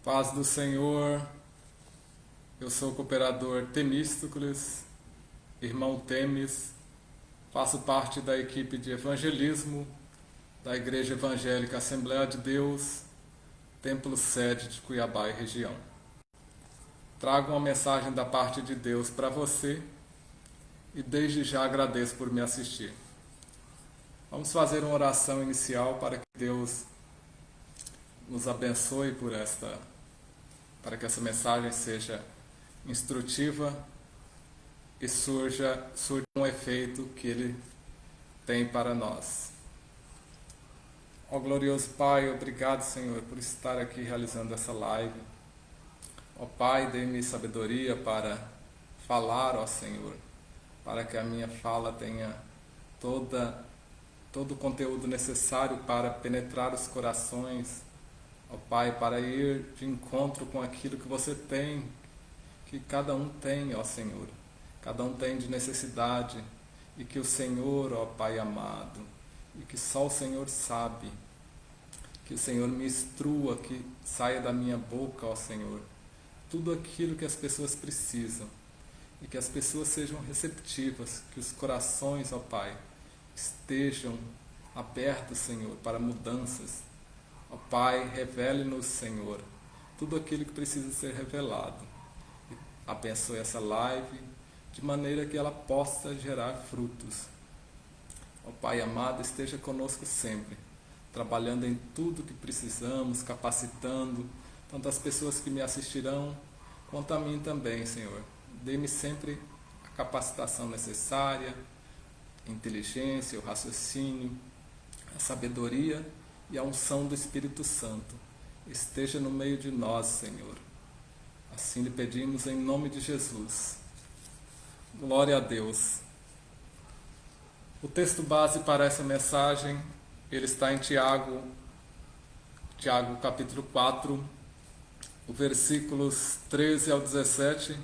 Paz do Senhor, eu sou o cooperador Temístocles, irmão Temes, faço parte da equipe de evangelismo da Igreja Evangélica Assembleia de Deus, Templo Sede de Cuiabá e região. Trago uma mensagem da parte de Deus para você e desde já agradeço por me assistir. Vamos fazer uma oração inicial para que Deus nos abençoe para que essa mensagem seja instrutiva e surja um efeito que Ele tem para nós. Ó glorioso Pai, obrigado, Senhor, por estar aqui realizando essa live. Ó Pai, dê-me sabedoria para falar, ó Senhor, para que a minha fala tenha todo o conteúdo necessário para penetrar os corações, ó Pai, para ir de encontro com aquilo que você tem, que cada um tem, ó Senhor, cada um tem de necessidade, e que o Senhor, ó Pai amado, e que só o Senhor sabe, que o Senhor me instrua, que saia da minha boca, ó Senhor, tudo aquilo que as pessoas precisam, e que as pessoas sejam receptivas, que os corações, ó Pai, estejam abertos, Senhor, para mudanças. Ó Pai, revele-nos, Senhor, tudo aquilo que precisa ser revelado. E abençoe essa live de maneira que ela possa gerar frutos. Ó Pai amado, esteja conosco sempre, trabalhando em tudo que precisamos, capacitando tanto as pessoas que me assistirão, quanto a mim também, Senhor. Dê-me sempre a capacitação necessária, a inteligência, o raciocínio, a sabedoria e a unção do Espírito Santo. Esteja no meio de nós, Senhor. Assim lhe pedimos em nome de Jesus. Glória a Deus. O texto base para essa mensagem, ele está em Tiago capítulo 4, os versículos 13 ao 17.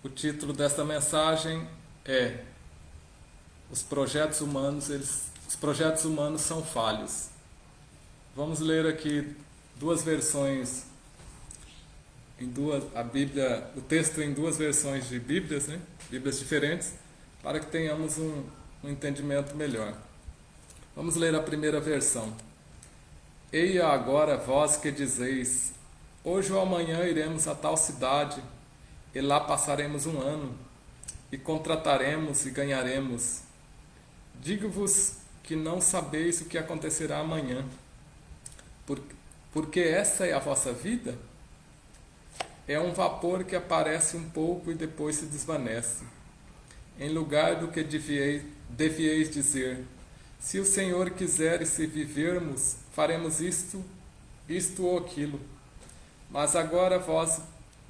O título desta mensagem é Os projetos humanos são falhos. Vamos ler aqui duas versões, a Bíblia, o texto em duas versões de Bíblias, Bíblias diferentes, para que tenhamos um entendimento melhor. Vamos ler a primeira versão. Eia agora vós que dizeis, hoje ou amanhã iremos a tal cidade, e lá passaremos um ano, e contrataremos e ganharemos. Digo-vos que não sabeis o que acontecerá amanhã, porque essa é a vossa vida? É um vapor que aparece um pouco e depois se desvanece. Em lugar do que devieis dizer, se o Senhor quiser e se vivermos, faremos isto ou aquilo. Mas agora vós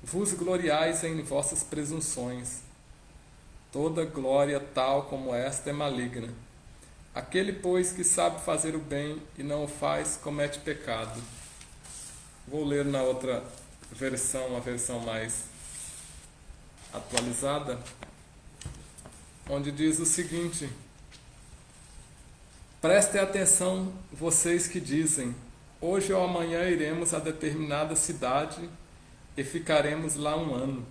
vos gloriais em vossas presunções. Toda glória tal como esta é maligna. Aquele, pois, que sabe fazer o bem e não o faz, comete pecado. Vou ler na outra versão, a versão mais atualizada, onde diz o seguinte: prestem atenção, vocês que dizem, hoje ou amanhã iremos a determinada cidade e ficaremos lá um ano.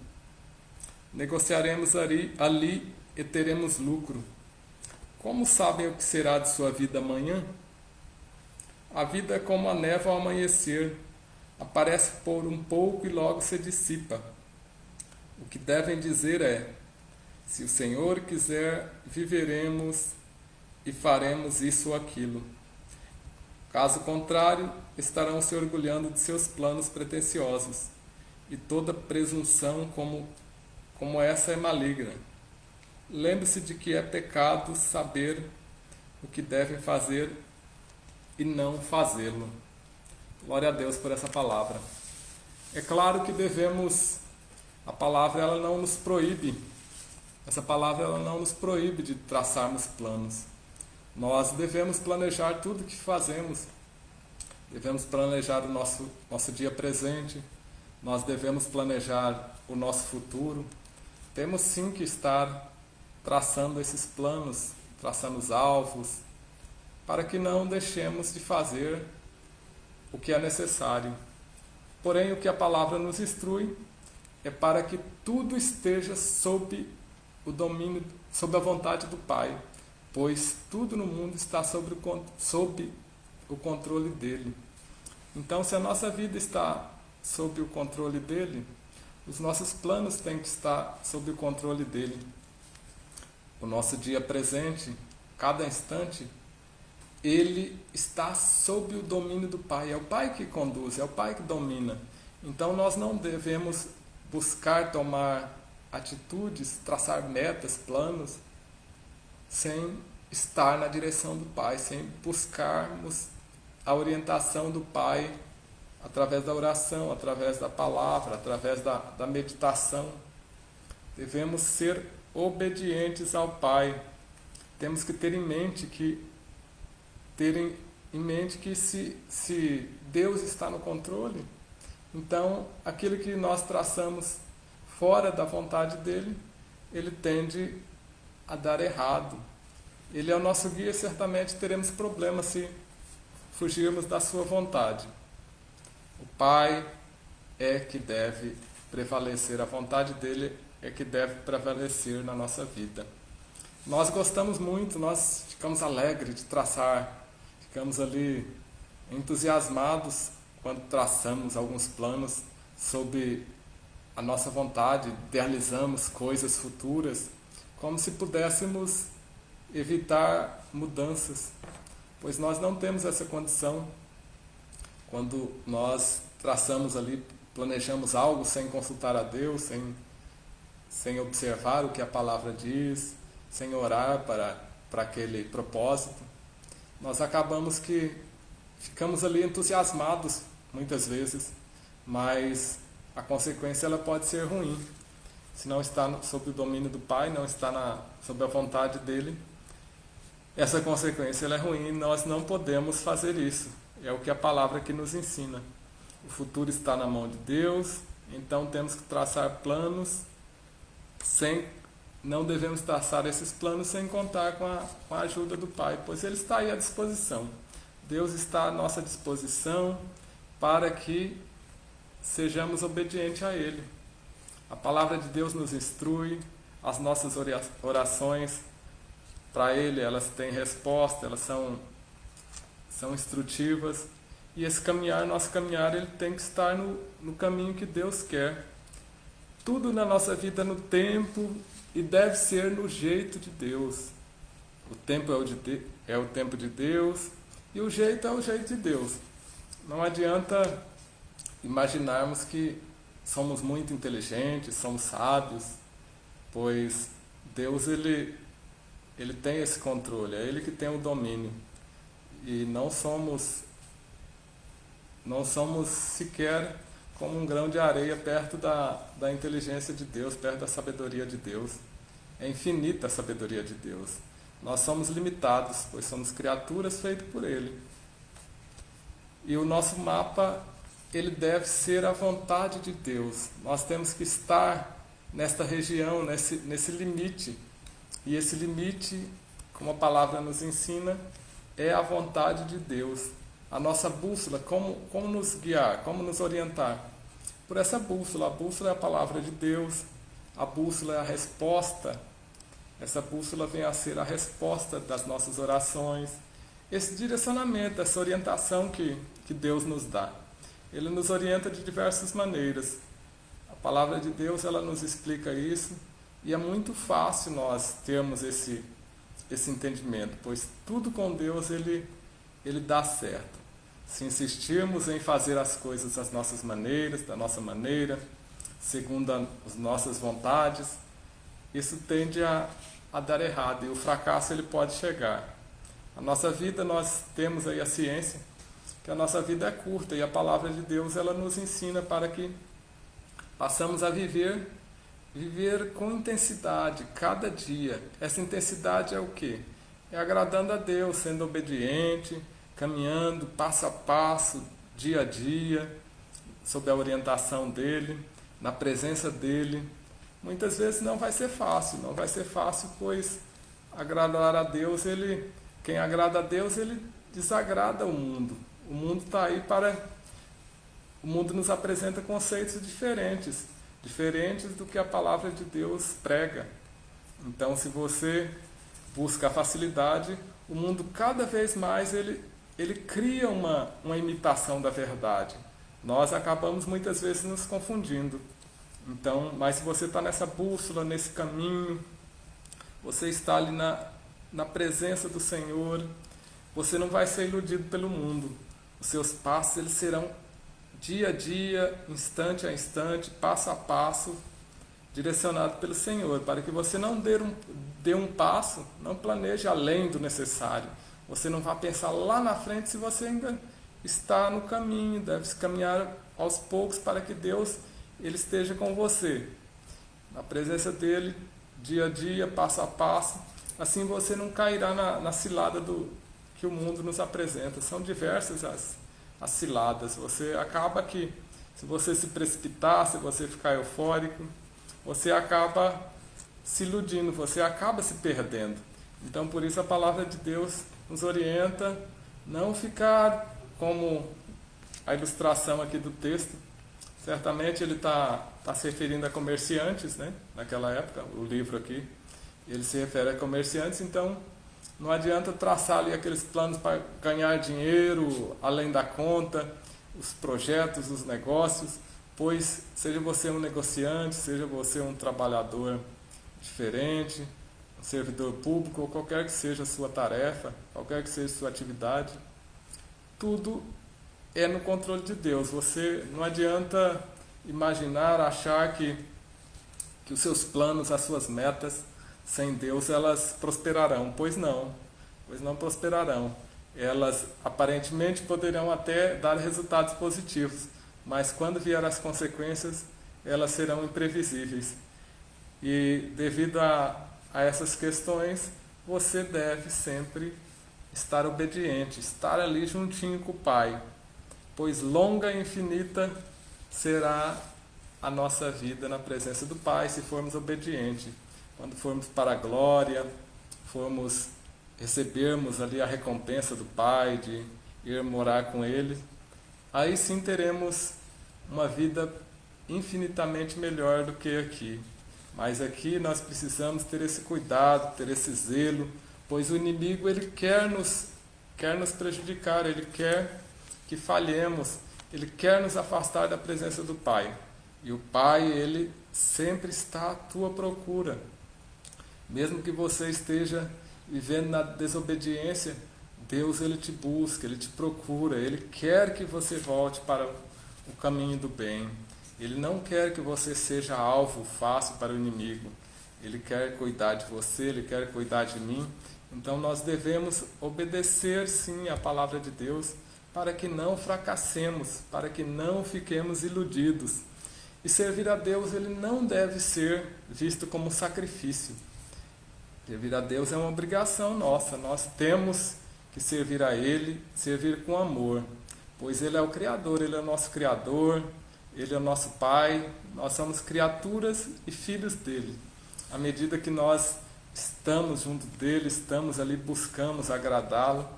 Negociaremos ali e teremos lucro. Como sabem o que será de sua vida amanhã? A vida é como a névoa ao amanhecer, aparece por um pouco e logo se dissipa. O que devem dizer é, se o Senhor quiser, viveremos e faremos isso ou aquilo. Caso contrário, estarão se orgulhando de seus planos pretensiosos, e toda presunção como essa é maligna. Lembre-se de que é pecado saber o que devem fazer e não fazê-lo. Glória a Deus por essa palavra. É claro que a palavra ela não nos proíbe, essa palavra ela não nos proíbe de traçarmos planos. Nós devemos planejar tudo o que fazemos, devemos planejar o nosso dia presente, nós devemos planejar o nosso futuro. Temos sim que estar traçando esses planos, traçando os alvos, para que não deixemos de fazer o que é necessário. Porém, o que a palavra nos instrui é para que tudo esteja sob o domínio, sob a vontade do Pai, pois tudo no mundo está sob o controle dele. Então, se a nossa vida está sob o controle dele, os nossos planos têm que estar sob o controle dele. O nosso dia presente, cada instante, ele está sob o domínio do Pai. É o Pai que conduz, é o Pai que domina. Então nós não devemos buscar tomar atitudes, traçar metas, planos, sem estar na direção do Pai, sem buscarmos a orientação do Pai através da oração, através da palavra, através da meditação. Devemos ser obedientes ao Pai. Temos que ter em mente que se Deus está no controle, então aquilo que nós traçamos fora da vontade dele, ele tende a dar errado. Ele é o nosso guia, certamente teremos problemas se fugirmos da sua vontade. O Pai é que deve prevalecer, a vontade dele é que deve prevalecer na nossa vida. Nós gostamos muito, nós ficamos alegres de traçar, ficamos ali entusiasmados quando traçamos alguns planos sob a nossa vontade, idealizamos coisas futuras, como se pudéssemos evitar mudanças, pois nós não temos essa condição. Quando nós traçamos ali, planejamos algo sem consultar a Deus, sem observar o que a palavra diz, sem orar para aquele propósito, nós acabamos que ficamos ali entusiasmados muitas vezes, mas a consequência ela pode ser ruim. Se não está sob o domínio do Pai, não está sob a vontade dele, essa consequência ela é ruim e nós não podemos fazer isso. É o que a palavra aqui nos ensina. O futuro está na mão de Deus, então temos que traçar planos não devemos traçar esses planos sem contar com a ajuda do Pai, pois Ele está aí à disposição. Deus está à nossa disposição para que sejamos obedientes a Ele. A palavra de Deus nos instrui, as nossas orações para Ele, elas têm resposta, elas são instrutivas, e esse nosso caminhar, ele tem que estar no caminho que Deus quer. Tudo na nossa vida no tempo e deve ser no jeito de Deus. O tempo é o tempo de Deus e o jeito é o jeito de Deus. Não adianta imaginarmos que somos muito inteligentes, somos sábios, pois Deus ele tem esse controle, é Ele que tem o domínio. E não somos sequer como um grão de areia perto da inteligência de Deus, perto da sabedoria de Deus. É infinita a sabedoria de Deus. Nós somos limitados, pois somos criaturas feitas por Ele. E o nosso mapa, ele deve ser a vontade de Deus. Nós temos que estar nesta região, nesse limite. E esse limite, como a palavra nos ensina, é a vontade de Deus. A nossa bússola, como nos guiar, como nos orientar? Por essa bússola. A bússola é a palavra de Deus, a bússola é a resposta. Essa bússola vem a ser a resposta das nossas orações, esse direcionamento, essa orientação que Deus nos dá. Ele nos orienta de diversas maneiras. A palavra de Deus, ela nos explica isso, e é muito fácil nós termos esse entendimento, pois tudo com Deus ele dá certo. Se insistirmos em fazer as coisas das nossas maneiras, da nossa maneira, segundo as nossas vontades, isso tende a dar errado, e o fracasso ele pode chegar. A nossa vida, nós temos aí a ciência, que a nossa vida é curta, e a palavra de Deus ela nos ensina para que passamos a viver com intensidade, cada dia. Essa intensidade é o quê? É agradando a Deus, sendo obediente, caminhando passo a passo, dia a dia, sob a orientação dEle, na presença dEle. Muitas vezes não vai ser fácil, pois agradar a Deus, quem agrada a Deus, ele desagrada o mundo. O mundo está aí para o mundo nos apresenta conceitos diferentes, diferentes do que a palavra de Deus prega. Então, se você busca a facilidade, o mundo cada vez mais ele cria uma imitação da verdade. Nós acabamos muitas vezes nos confundindo. Então, mas se você está nessa bússola, nesse caminho, você está ali na presença do Senhor, você não vai ser iludido pelo mundo. Os seus passos eles serão dia a dia, instante a instante, passo a passo, direcionado pelo Senhor, para que você não dê um passo, não planeje além do necessário. Você não vai pensar lá na frente se você ainda está no caminho, deve caminhar aos poucos para que Deus ele esteja com você. Na presença dele, dia a dia, passo a passo, assim você não cairá na cilada que o mundo nos apresenta. São diversas as ciladas. Você acaba que, se você se precipitar, se você ficar eufórico, você acaba se iludindo, você acaba se perdendo. Então, por isso a palavra de Deus nos orienta não ficar como a ilustração aqui do texto. Certamente ele está se referindo a comerciantes, né? Naquela época, o livro aqui, ele se refere a comerciantes, então não adianta traçar ali aqueles planos para ganhar dinheiro além da conta, os projetos, os negócios, pois seja você um negociante, seja você um trabalhador diferente, um servidor público, ou qualquer que seja a sua tarefa, qualquer que seja a sua atividade, tudo é no controle de Deus. Você não adianta imaginar, achar que os seus planos, as suas metas, sem Deus elas prosperarão, pois não prosperarão. Elas aparentemente poderão até dar resultados positivos, mas quando vier as consequências, elas serão imprevisíveis. E devido a essas questões, você deve sempre estar obediente, estar ali juntinho com o Pai, pois longa e infinita será a nossa vida na presença do Pai, se formos obedientes. Quando formos para a glória, recebermos ali a recompensa do Pai, de ir morar com Ele, aí sim teremos uma vida infinitamente melhor do que aqui. Mas aqui nós precisamos ter esse cuidado, ter esse zelo, pois o inimigo ele quer nos prejudicar, ele quer que falhemos, ele quer nos afastar da presença do Pai. E o Pai, ele sempre está à tua procura. Mesmo que você esteja vivendo na desobediência, Deus ele te busca, ele te procura, ele quer que você volte para o caminho do bem. Ele não quer que você seja alvo fácil para o inimigo. Ele quer cuidar de você, ele quer cuidar de mim. Então nós devemos obedecer sim à palavra de Deus para que não fracassemos, para que não fiquemos iludidos. E servir a Deus ele não deve ser visto como sacrifício. Servir a Deus é uma obrigação nossa. Nós temos que servir a Ele, servir com amor, pois Ele é o Criador, Ele é o nosso Criador, Ele é o nosso Pai, nós somos criaturas e filhos dEle. À medida que nós estamos junto dEle, estamos ali, buscamos agradá-lo,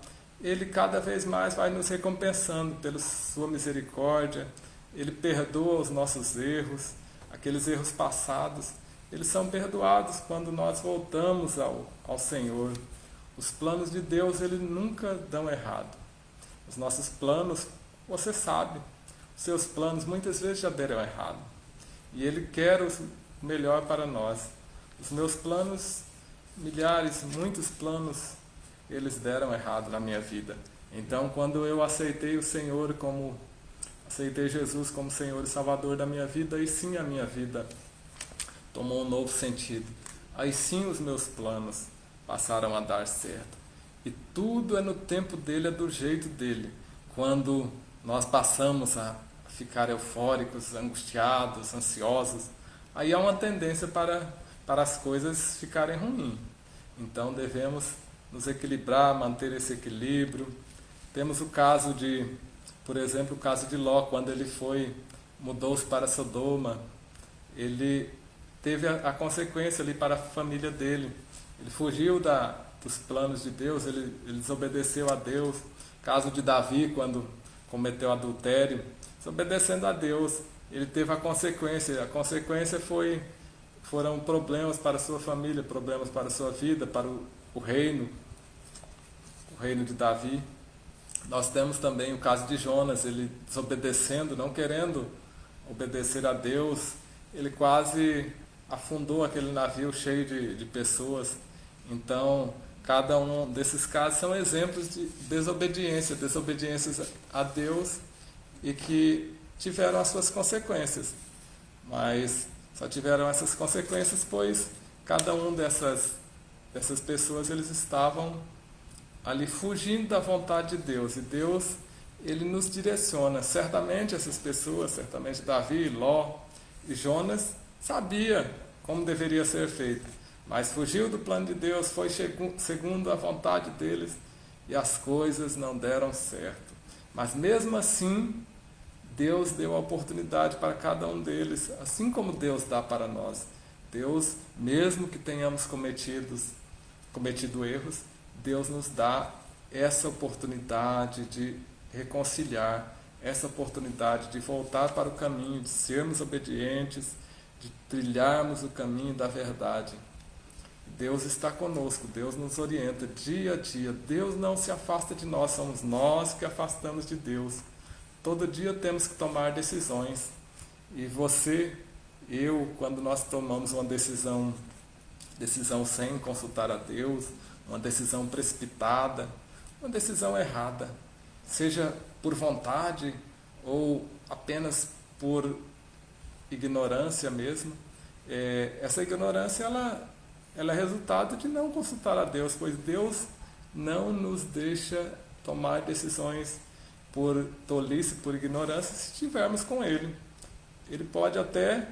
Ele cada vez mais vai nos recompensando pela sua misericórdia. Ele perdoa os nossos erros, aqueles erros passados, eles são perdoados quando nós voltamos ao Senhor. Os planos de Deus, eles nunca dão errado. Os nossos planos, você sabe, os seus planos muitas vezes já deram errado. E Ele quer o melhor para nós. Os meus planos, milhares, muitos planos, eles deram errado na minha vida. Então, quando eu aceitei o Senhor aceitei Jesus como Senhor e Salvador da minha vida, aí sim a minha vida tomou um novo sentido. Aí sim os meus planos passaram a dar certo. E tudo é no tempo dele, é do jeito dele. Quando nós passamos a ficar eufóricos, angustiados, ansiosos, aí há uma tendência para as coisas ficarem ruins. Então devemos nos equilibrar, manter esse equilíbrio. Temos o caso por exemplo, o caso de Ló, quando ele mudou-se para Sodoma, ele teve a consequência ali para a família dele. Ele fugiu dos planos de Deus, ele desobedeceu a Deus. Caso de Davi, quando cometeu adultério, desobedecendo a Deus. Ele teve a consequência foram problemas para a sua família, problemas para a sua vida, para o reino de Davi. Nós temos também o caso de Jonas, ele desobedecendo, não querendo obedecer a Deus, ele quase afundou aquele navio cheio de pessoas. Então, cada um desses casos são exemplos de desobediências a Deus e que tiveram as suas consequências. Mas só tiveram essas consequências pois cada um dessas pessoas, eles estavam ali fugindo da vontade de Deus. E Deus, ele nos direciona. Certamente essas pessoas, certamente Davi, Ló e Jonas, sabia como deveria ser feito, mas fugiu do plano de Deus, foi segundo a vontade deles e as coisas não deram certo. Mas mesmo assim, Deus deu a oportunidade para cada um deles, assim como Deus dá para nós. Deus, mesmo que tenhamos cometido erros, Deus nos dá essa oportunidade de reconciliar, essa oportunidade de voltar para o caminho, de sermos obedientes, de trilharmos o caminho da verdade. Deus está conosco, Deus nos orienta dia a dia. Deus não se afasta de nós, somos nós que afastamos de Deus. Todo dia temos que tomar decisões. E você, eu, quando nós tomamos uma decisão sem consultar a Deus, uma decisão precipitada, uma decisão errada, seja por vontade ou apenas por ignorância mesmo, essa ignorância ela é resultado de não consultar a Deus, pois Deus não nos deixa tomar decisões por tolice, por ignorância, se estivermos com Ele. Ele pode até,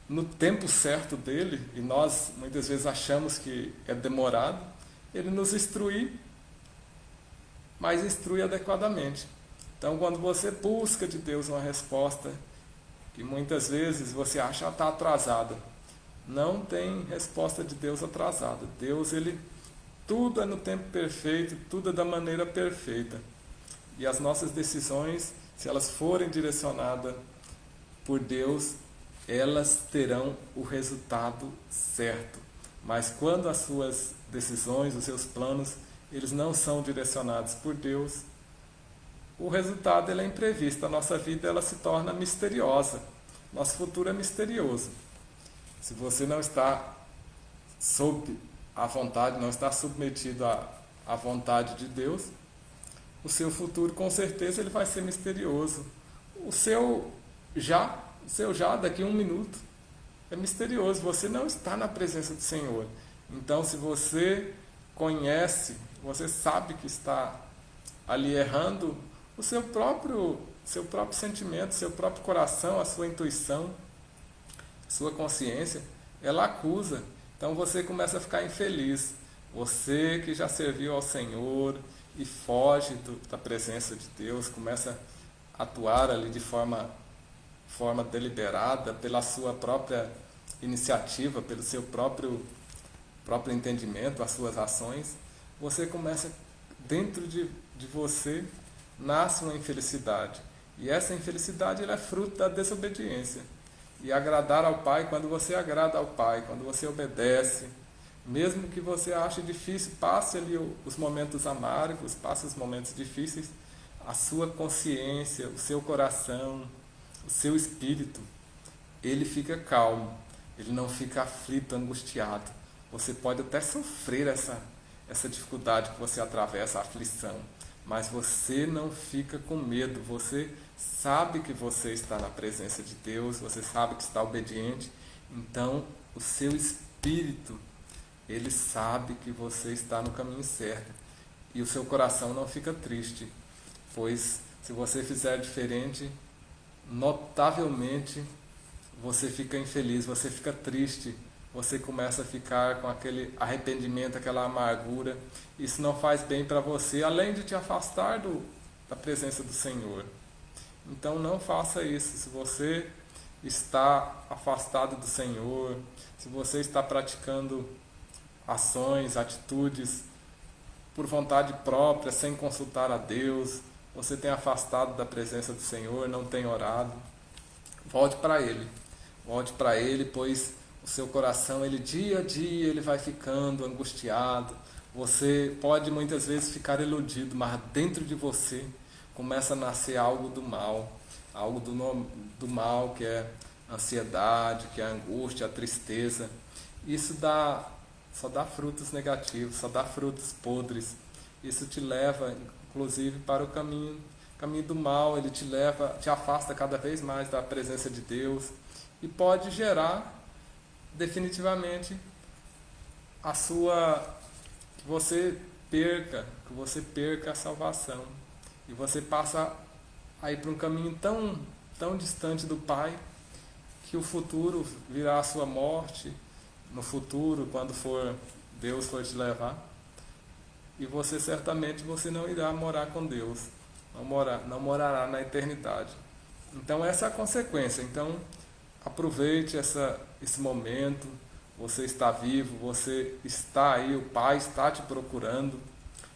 no tempo certo dele, e nós muitas vezes achamos que é demorado, Ele nos instruir, mas instrui adequadamente. Então, quando você busca de Deus uma resposta, que muitas vezes você acha que está atrasada, não tem resposta de Deus atrasada. Deus, tudo é no tempo perfeito, tudo é da maneira perfeita. E as nossas decisões, se elas forem direcionadas por Deus, elas terão o resultado certo. Mas quando as suas decisões, os seus planos, eles não são direcionados por Deus, o resultado é imprevisto. A nossa vida ela se torna misteriosa. Nosso futuro é misterioso. Se você não está sob a vontade, não está submetido à vontade de Deus, o seu futuro com certeza ele vai ser misterioso. O seu já daqui a 1 minuto é misterioso. Você não está na presença do Senhor. Então, se você conhece, você sabe que está ali errando, o seu próprio sentimento, seu próprio coração, a sua intuição, sua consciência, ela acusa. Então você começa a ficar infeliz. Você que já serviu ao Senhor e foge da presença de Deus, começa a atuar ali de forma deliberada, pela sua própria iniciativa, pelo seu próprio entendimento, as suas ações, você começa, dentro de você, nasce uma infelicidade. E essa infelicidade ela é fruto da desobediência. E agradar ao Pai, quando você agrada ao Pai, quando você obedece, mesmo que você ache difícil, passe ali os momentos amargos, passe os momentos difíceis, a sua consciência, o seu coração, o seu espírito, ele fica calmo, ele não fica aflito, angustiado. Você pode até sofrer essa dificuldade que você atravessa, a aflição, mas você não fica com medo, você sabe que você está na presença de Deus, você sabe que está obediente, então o seu espírito, ele sabe que você está no caminho certo, e o seu coração não fica triste, pois se você fizer diferente, notavelmente você fica infeliz, você fica triste, você começa a ficar com aquele arrependimento, aquela amargura. Isso não faz bem para você, além de te afastar da presença do Senhor. Então não faça isso. Se você está afastado do Senhor, se você está praticando ações, atitudes por vontade própria, sem consultar a Deus, você tem afastado da presença do Senhor, não tem orado, volte para Ele. Volte para Ele, pois o seu coração, ele dia a dia, ele vai ficando angustiado. Você pode muitas vezes ficar iludido, mas dentro de você começa a nascer algo do mal. Algo do mal, que é a ansiedade, que é a angústia, a tristeza. Isso só dá frutos negativos, só dá frutos podres. Isso te leva, inclusive, para o caminho do mal. Ele te afasta cada vez mais da presença de Deus e pode gerar definitivamente que você perca a salvação e você passa a ir para um caminho tão distante do Pai que o futuro virá a sua morte. No futuro, quando Deus for te levar, e certamente não irá morar com Deus, não morará na eternidade. Então essa é a consequência. Então aproveite esse momento. Você está vivo, você está aí, o Pai está te procurando.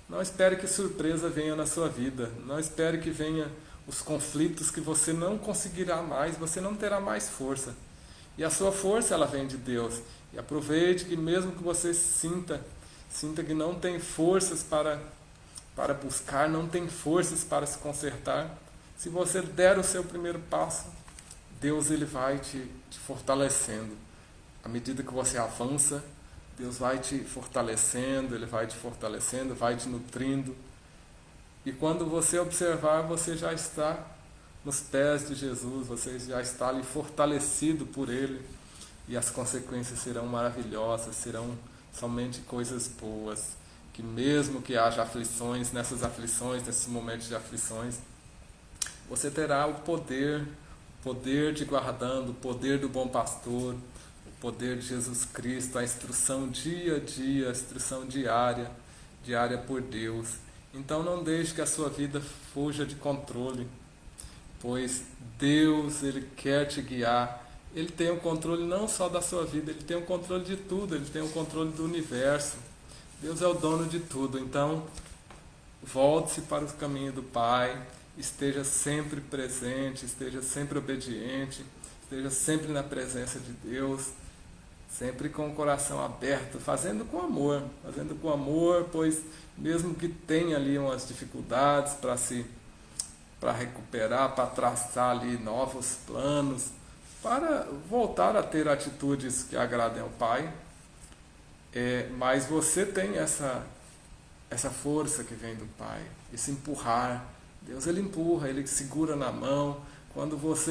Não espere que surpresa venha na sua vida, não espere que venha os conflitos que você não conseguirá mais, você não terá mais força. E a sua força, ela vem de Deus. E aproveite que mesmo que você sinta que não tem forças para buscar, não tem forças para se consertar, se você der o seu primeiro passo, Deus ele vai te fortalecendo. À medida que você avança, Deus vai te fortalecendo, Ele vai te fortalecendo, vai te nutrindo. E quando você observar, você já está nos pés de Jesus, você já está ali fortalecido por Ele. E as consequências serão maravilhosas, serão somente coisas boas. Que mesmo que haja aflições, nesses momentos de aflições, você terá o poder te guardando, o poder do bom pastor, o poder de Jesus Cristo, a instrução dia a dia, a instrução diária por Deus. Então não deixe que a sua vida fuja de controle, pois Deus ele quer te guiar. Ele tem o controle não só da sua vida, Ele tem o controle de tudo, Ele tem o controle do universo. Deus é o dono de tudo. Então, volte-se para o caminho do Pai, esteja sempre presente, esteja sempre obediente, esteja sempre na presença de Deus, sempre com o coração aberto, fazendo com amor, pois mesmo que tenha ali umas dificuldades para recuperar, para traçar ali novos planos, para voltar a ter atitudes que agradem ao Pai, mas você tem essa força que vem do Pai, esse empurrar. Deus ele empurra, Ele segura na mão.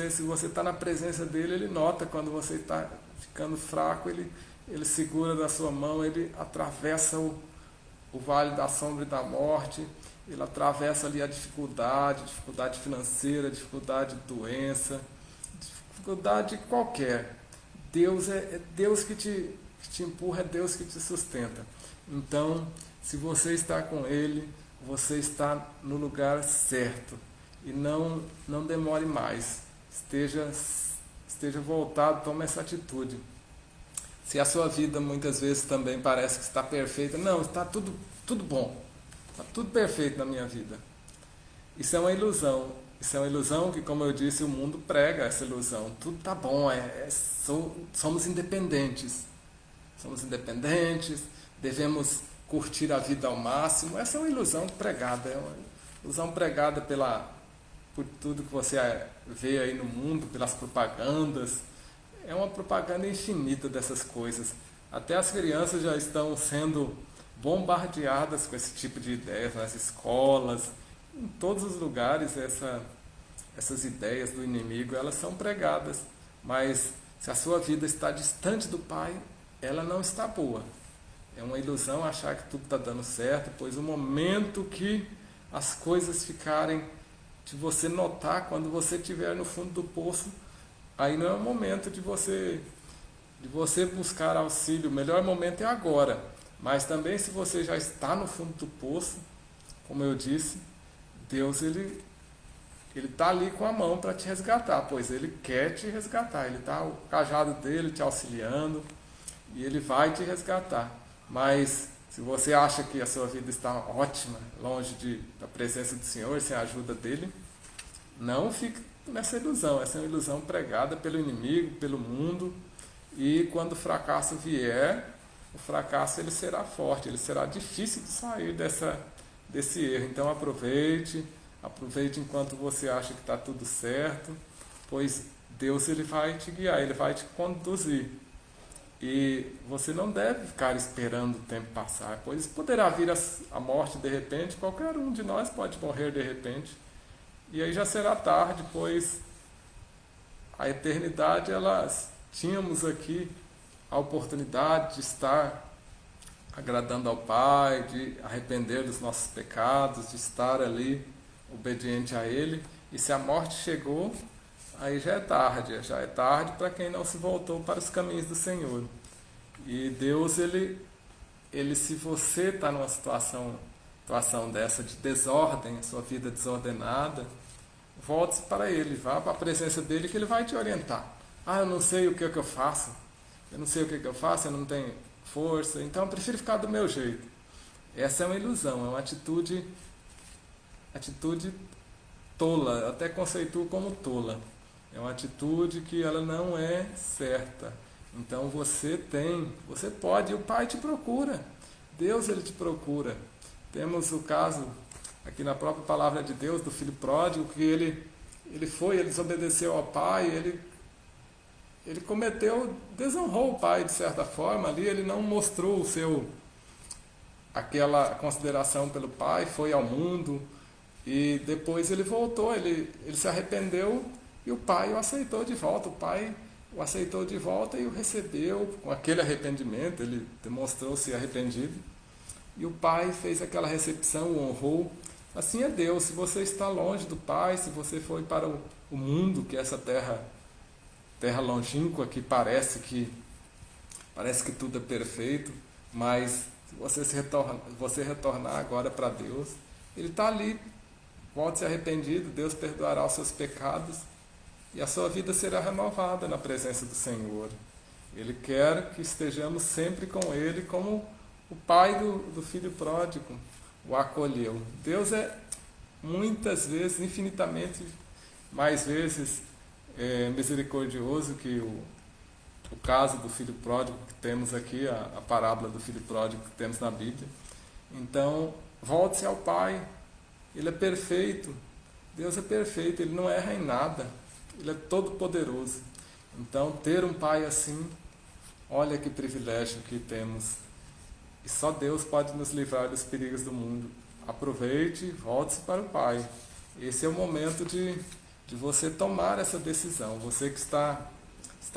Se você está na presença dEle, Ele nota quando você está ficando fraco, ele segura da sua mão, Ele atravessa o vale da sombra e da morte, Ele atravessa ali a dificuldade financeira, dificuldade de doença, dificuldade qualquer. Deus é Deus que te empurra, é Deus que te sustenta. Então, se você está com Ele, você está no lugar certo. E não demore mais. Esteja voltado, tome essa atitude. Se a sua vida muitas vezes também parece que está perfeita, não, está tudo bom. Está tudo perfeito na minha vida. Isso é uma ilusão. Isso é uma ilusão que, como eu disse, o mundo prega essa ilusão. Tudo está bom, somos independentes. Somos independentes, devemos curtir a vida ao máximo. Essa é uma ilusão pregada. É uma ilusão pregada por tudo que você vê aí no mundo, pelas propagandas. É uma propaganda infinita dessas coisas. Até as crianças já estão sendo bombardeadas com esse tipo de ideias nas escolas, em todos os lugares. Essas ideias do inimigo, elas são pregadas. Mas se a sua vida está distante do Pai, ela não está boa. É uma ilusão achar que tudo está dando certo, pois o momento que as coisas ficarem, de você notar, quando você estiver no fundo do poço, aí não é o momento de você buscar auxílio. O melhor momento é agora. Mas também, se você já está no fundo do poço, como eu disse, Deus ele está ali com a mão para te resgatar, pois Ele quer te resgatar. Ele está, o cajado dele te auxiliando, e Ele vai te resgatar. Mas Se você acha que a sua vida está ótima, longe da presença do Senhor, sem a ajuda dele, não fique nessa ilusão. Essa é uma ilusão pregada pelo inimigo, pelo mundo. E quando o fracasso vier, o fracasso ele será forte, ele será difícil de sair desse erro. Então aproveite enquanto você acha que está tudo certo, pois Deus ele vai te guiar, ele vai te conduzir. E você não deve ficar esperando o tempo passar, pois poderá vir a morte de repente, qualquer um de nós pode morrer de repente. E aí já será tarde, pois a eternidade, tínhamos aqui a oportunidade de estar agradando ao Pai, de arrepender dos nossos pecados, de estar ali obediente a Ele. E se a morte chegou, aí já é tarde para quem não se voltou para os caminhos do Senhor. E Deus, se você está numa situação dessa de desordem, a sua vida desordenada, volte-se para Ele, vá para a presença dEle que Ele vai te orientar. Eu não sei o que é que eu faço, eu não tenho força, então eu prefiro ficar do meu jeito. Essa é uma ilusão, é uma atitude tola, eu até conceituo como tola. É uma atitude que ela não é certa. Então você pode, e o Pai te procura. Deus ele te procura. Temos o caso aqui na própria palavra de Deus do filho pródigo, que ele desobedeceu ao pai, ele desonrou o pai de certa forma ali, ele não mostrou aquela consideração pelo pai, foi ao mundo, e depois ele voltou, ele se arrependeu e o pai o aceitou de volta. O pai o aceitou de volta e o recebeu com aquele arrependimento, ele demonstrou-se arrependido. E o pai fez aquela recepção, o honrou. Assim é Deus. Se você está longe do Pai, se você foi para o mundo, que é essa terra longínqua, que parece que tudo é perfeito, mas se você retornar agora para Deus, Ele está ali. Volte-se arrependido, Deus perdoará os seus pecados e a sua vida será renovada na presença do Senhor. Ele quer que estejamos sempre com Ele, como o pai do filho pródigo o acolheu. Deus é muitas vezes, infinitamente mais vezes misericordioso que o caso do filho pródigo que temos aqui, a parábola do filho pródigo que temos na Bíblia. Então, volte-se ao Pai. Ele é perfeito. Deus é perfeito, Ele não erra em nada. Ele é todo poderoso. Então, ter um Pai assim, olha que privilégio que temos. E só Deus pode nos livrar dos perigos do mundo. Aproveite, volte-se para o Pai. Esse é o momento de você tomar essa decisão. Você que está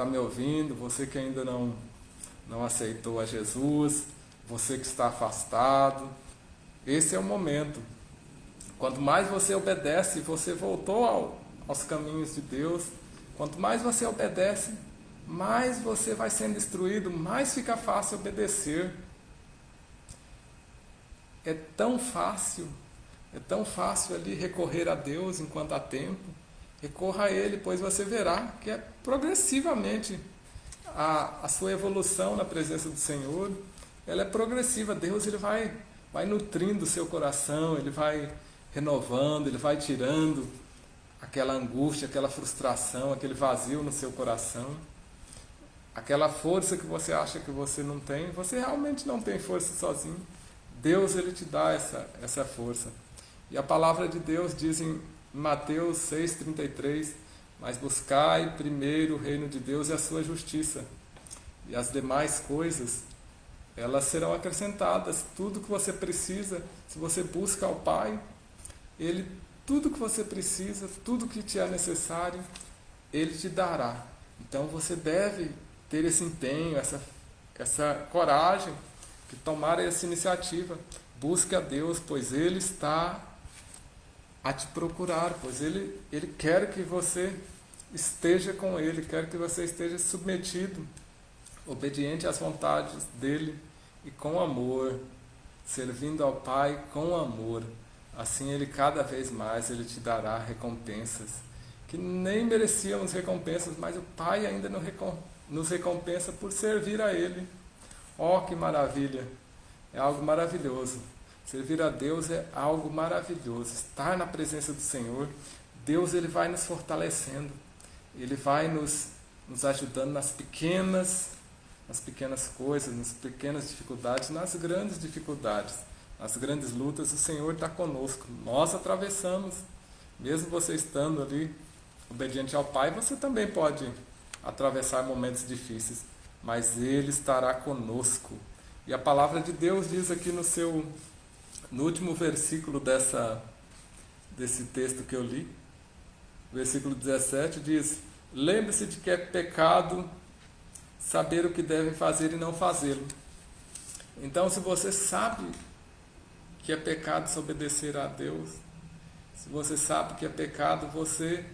me ouvindo, você que ainda não aceitou a Jesus, você que está afastado, esse é o momento. Quanto mais você obedece, você voltou aos caminhos de Deus, quanto mais você obedece, mais você vai sendo instruído, mais fica fácil obedecer. É tão fácil ali recorrer a Deus enquanto há tempo. Recorra a Ele, pois você verá que é progressivamente a sua evolução na presença do Senhor, ela é progressiva. Deus ele vai nutrindo o seu coração, Ele vai renovando, Ele vai tirando aquela angústia, aquela frustração, aquele vazio no seu coração. Aquela força que você acha que você não tem, você realmente não tem força sozinho. Deus ele te dá essa força. E a palavra de Deus diz em Mateus 6,33: mas buscai primeiro o reino de Deus e a sua justiça, e as demais coisas, elas serão acrescentadas. Tudo que você precisa, se você busca ao Pai, tudo que você precisa, tudo que te é necessário, Ele te dará. Então você deve ter esse empenho, essa coragem, de tomar essa iniciativa. Busque a Deus, pois Ele está a te procurar, pois Ele quer que você esteja com Ele, quer que você esteja submetido, obediente às vontades dEle e com amor, servindo ao Pai com amor. Assim Ele cada vez mais Ele te dará recompensas, que nem merecíamos recompensas, mas o Pai ainda nos recompensa por servir a Ele. Oh, que maravilha! é algo maravilhoso. Servir a Deus é algo maravilhoso. Estar na presença do Senhor, Deus ele vai nos fortalecendo. Ele vai nos ajudando nas pequenas coisas, nas pequenas dificuldades, nas grandes dificuldades, nas grandes lutas. O Senhor está conosco. Nós atravessamos. Mesmo você estando ali obediente ao Pai, você também pode atravessar momentos difíceis, mas Ele estará conosco. E a palavra de Deus diz aqui no último versículo desse texto que eu li, versículo 17, diz: lembre-se de que é pecado saber o que devem fazer e não fazê-lo. Então, se você sabe que é pecado desobedecer a Deus, se você sabe que é pecado você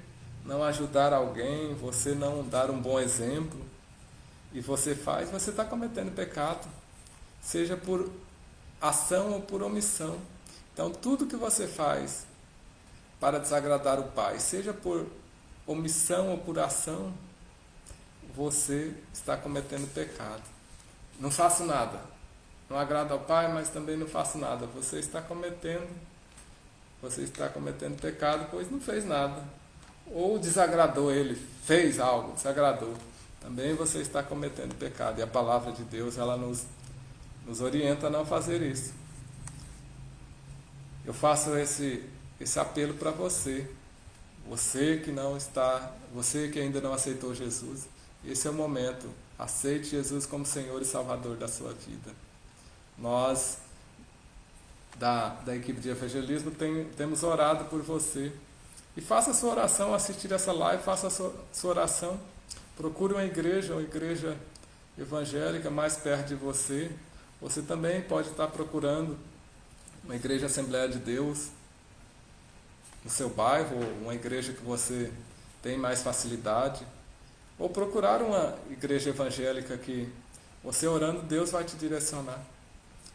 não ajudar alguém, você não dar um bom exemplo, e você faz, você está cometendo pecado, seja por ação ou por omissão. Então, tudo que você faz para desagradar o Pai, seja por omissão ou por ação, você está cometendo pecado. Não faço nada. Não agrada ao Pai, mas também não faço nada. Você está cometendo pecado, pois não fez nada. Ou desagradou Ele, fez algo, desagradou. Também você está cometendo pecado. E a palavra de Deus, ela nos orienta a não fazer isso. Eu faço esse apelo para você. Você que ainda não aceitou Jesus, esse é o momento. Aceite Jesus como Senhor e Salvador da sua vida. Nós, da equipe de evangelismo, temos orado por você. E faça a sua oração, assistir essa live, faça a sua oração. Procure uma igreja evangélica mais perto de você. Você também pode estar procurando uma igreja Assembleia de Deus no seu bairro, ou uma igreja que você tem mais facilidade. Ou procurar uma igreja evangélica que você orando, Deus vai te direcionar.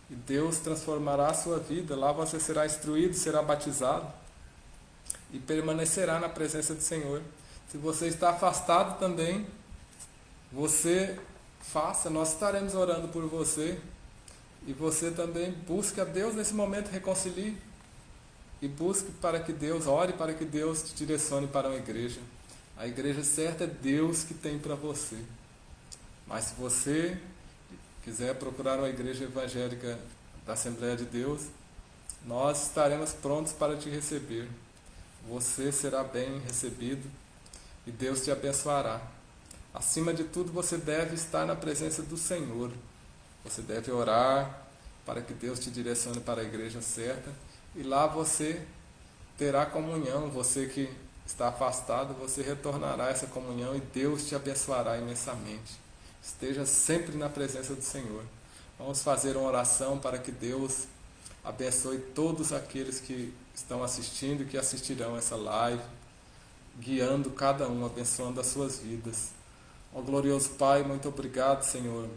E Deus transformará a sua vida. Lá você será instruído, será batizado e permanecerá na presença do Senhor. Se você está afastado também, você faça, nós estaremos orando por você. E você também busque a Deus nesse momento, reconcilie. E busque para que Deus, ore para que Deus te direcione para uma igreja. A igreja certa é Deus que tem para você. Mas se você quiser procurar uma igreja evangélica da Assembleia de Deus, nós estaremos prontos para te receber. Você será bem recebido e Deus te abençoará. Acima de tudo, você deve estar na presença do Senhor. Você deve orar para que Deus te direcione para a igreja certa. E lá você terá comunhão. Você que está afastado, você retornará a essa comunhão e Deus te abençoará imensamente. Esteja sempre na presença do Senhor. Vamos fazer uma oração para que Deus abençoe todos aqueles que estão assistindo e que assistirão essa live, guiando cada um, abençoando as suas vidas. Ó glorioso Pai, muito obrigado, Senhor,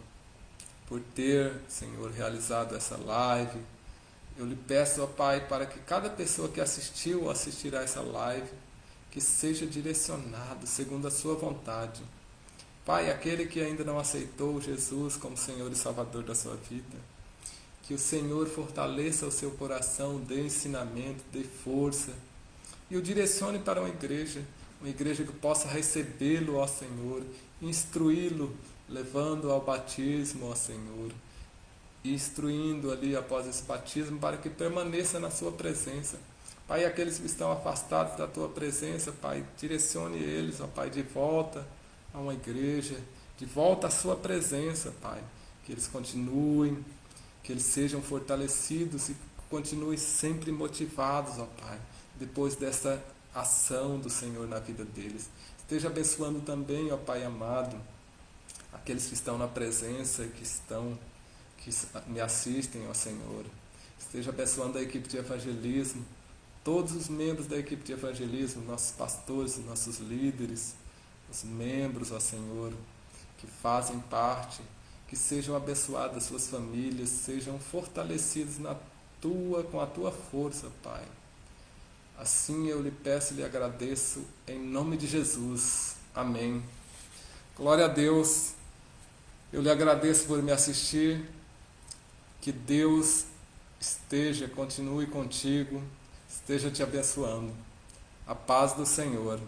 por ter, Senhor, realizado essa live. Eu lhe peço, ó Pai, para que cada pessoa que assistiu ou assistirá essa live, que seja direcionado segundo a sua vontade. Pai, aquele que ainda não aceitou Jesus como Senhor e Salvador da sua vida, que o Senhor fortaleça o seu coração, dê ensinamento, dê força e o direcione para uma igreja que possa recebê-lo, ó Senhor, instruí-lo, levando ao batismo, ó Senhor, e instruindo ali após esse batismo para que permaneça na sua presença. Pai, aqueles que estão afastados da tua presença, Pai, direcione eles, ó Pai, de volta a uma igreja, de volta à sua presença, Pai, que eles continuem, que eles sejam fortalecidos e continuem sempre motivados, ó Pai, depois dessa ação do Senhor na vida deles. Esteja abençoando também, ó Pai amado, aqueles que estão na presença, que me assistem, ó Senhor. Esteja abençoando a equipe de evangelismo, todos os membros da equipe de evangelismo, nossos pastores, nossos líderes, os membros, ó Senhor, que fazem parte, que sejam abençoadas suas famílias, sejam fortalecidos com a tua força, Pai. Assim eu lhe peço e lhe agradeço, em nome de Jesus. Amém. Glória a Deus. Eu lhe agradeço por me assistir. Que Deus continue contigo, esteja te abençoando. A paz do Senhor.